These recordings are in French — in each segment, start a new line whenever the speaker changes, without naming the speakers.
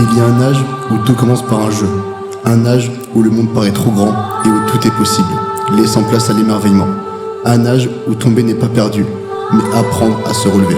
Il y a un âge où tout commence par un jeu. Un âge où le monde paraît trop grand et où tout est possible, laissant place à l'émerveillement. Un âge où tomber n'est pas perdu, mais apprendre à se relever.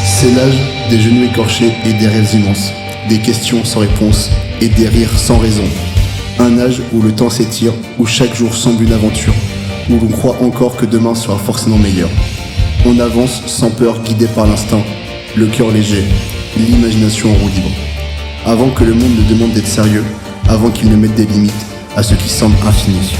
C'est l'âge des genoux écorchés et des rêves immenses, des questions sans réponse et des rires sans raison. Un âge où le temps s'étire, où chaque jour semble une aventure, où l'on croit encore que demain sera forcément meilleur. On avance sans peur, guidé par l'instinct, le cœur léger, l'imagination en roue libre. Avant que le monde ne demande d'être sérieux, avant qu'il ne mette des limites à ce qui semble infini.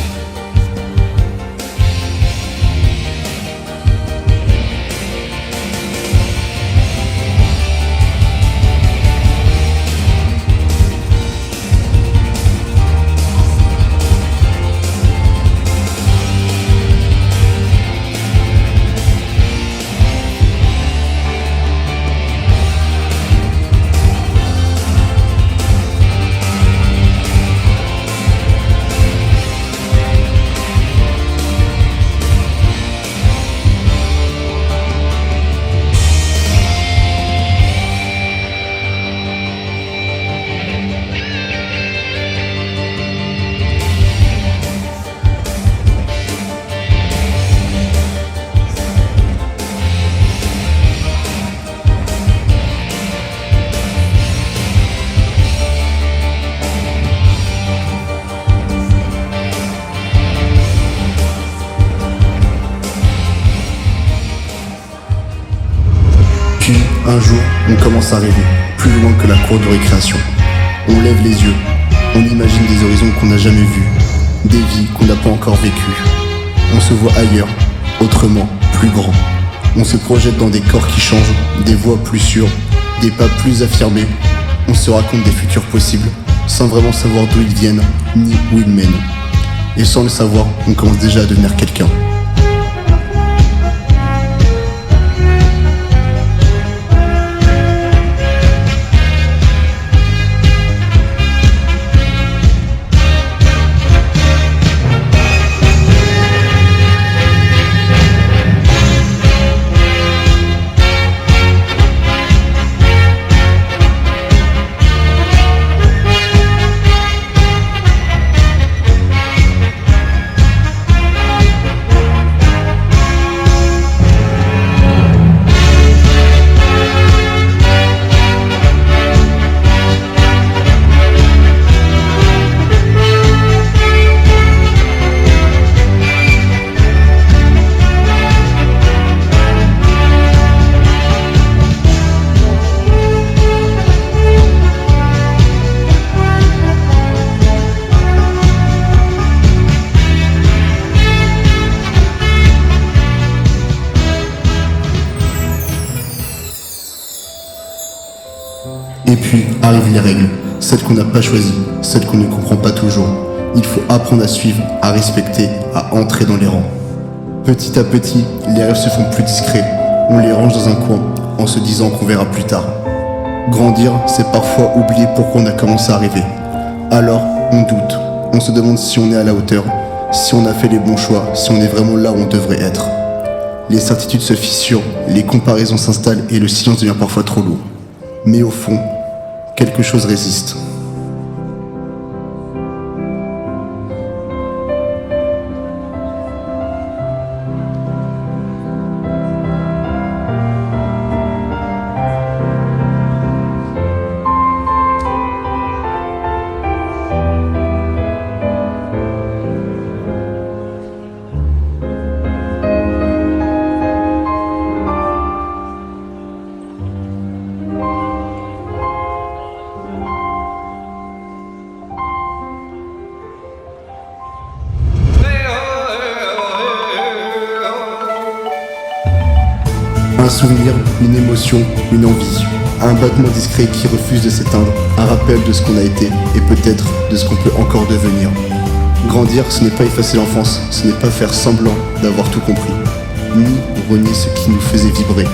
Puis, un jour, on commence à rêver, plus loin que la cour de récréation. On lève les yeux, on imagine des horizons qu'on n'a jamais vus, des vies qu'on n'a pas encore vécues. On se voit ailleurs, autrement, plus grand. On se projette dans des corps qui changent, des voix plus sûres, des pas plus affirmés. On se raconte des futurs possibles, sans vraiment savoir d'où ils viennent, ni où ils mènent. Et sans le savoir, on commence déjà à devenir quelqu'un. Et puis arrivent les règles, celles qu'on n'a pas choisies, celles qu'on ne comprend pas toujours. Il faut apprendre à suivre, à respecter, à entrer dans les rangs. Petit à petit, les rêves se font plus discrets. On les range dans un coin, en se disant qu'on verra plus tard. Grandir, c'est parfois oublier pourquoi on a commencé à rêver. Alors, on doute, on se demande si on est à la hauteur, si on a fait les bons choix, si on est vraiment là où on devrait être. Les certitudes se fissurent, les comparaisons s'installent et le silence devient parfois trop lourd. Mais au fond, quelque chose résiste. Un souvenir, une émotion, une envie. Un battement discret qui refuse de s'éteindre. Un rappel de ce qu'on a été et peut-être de ce qu'on peut encore devenir. Grandir, ce n'est pas effacer l'enfance, ce n'est pas faire semblant d'avoir tout compris. Ni renier ce qui nous faisait vibrer.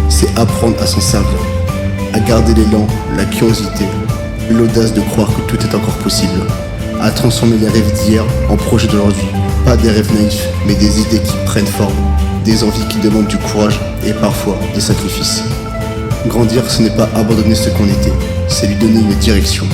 C'est apprendre à s'en servir. À garder l'élan, la curiosité, l'audace de croire que tout est encore possible. À transformer les rêves d'hier en projets d'aujourd'hui. Pas des rêves naïfs, mais des idées qui prennent forme. Des envies qui demandent du courage et parfois des sacrifices. Grandir, ce n'est pas abandonner ce qu'on était, c'est lui donner une direction.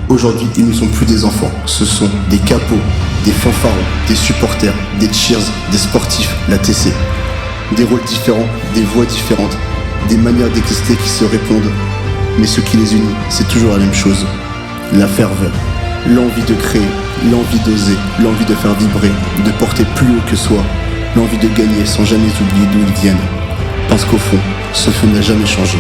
Aujourd'hui, ils ne sont plus des enfants, ce sont des capots, des fanfarons, des supporters, des cheers, des sportifs, la TC. Des rôles différents, des voix différentes, des manières d'exister qui se répondent. Mais ce qui les unit, c'est toujours la même chose. La ferveur, l'envie de créer, l'envie d'oser, l'envie de faire vibrer, de porter plus haut que soi, l'envie de gagner sans jamais oublier d'où ils viennent. Parce qu'au fond, ce feu n'a jamais changé.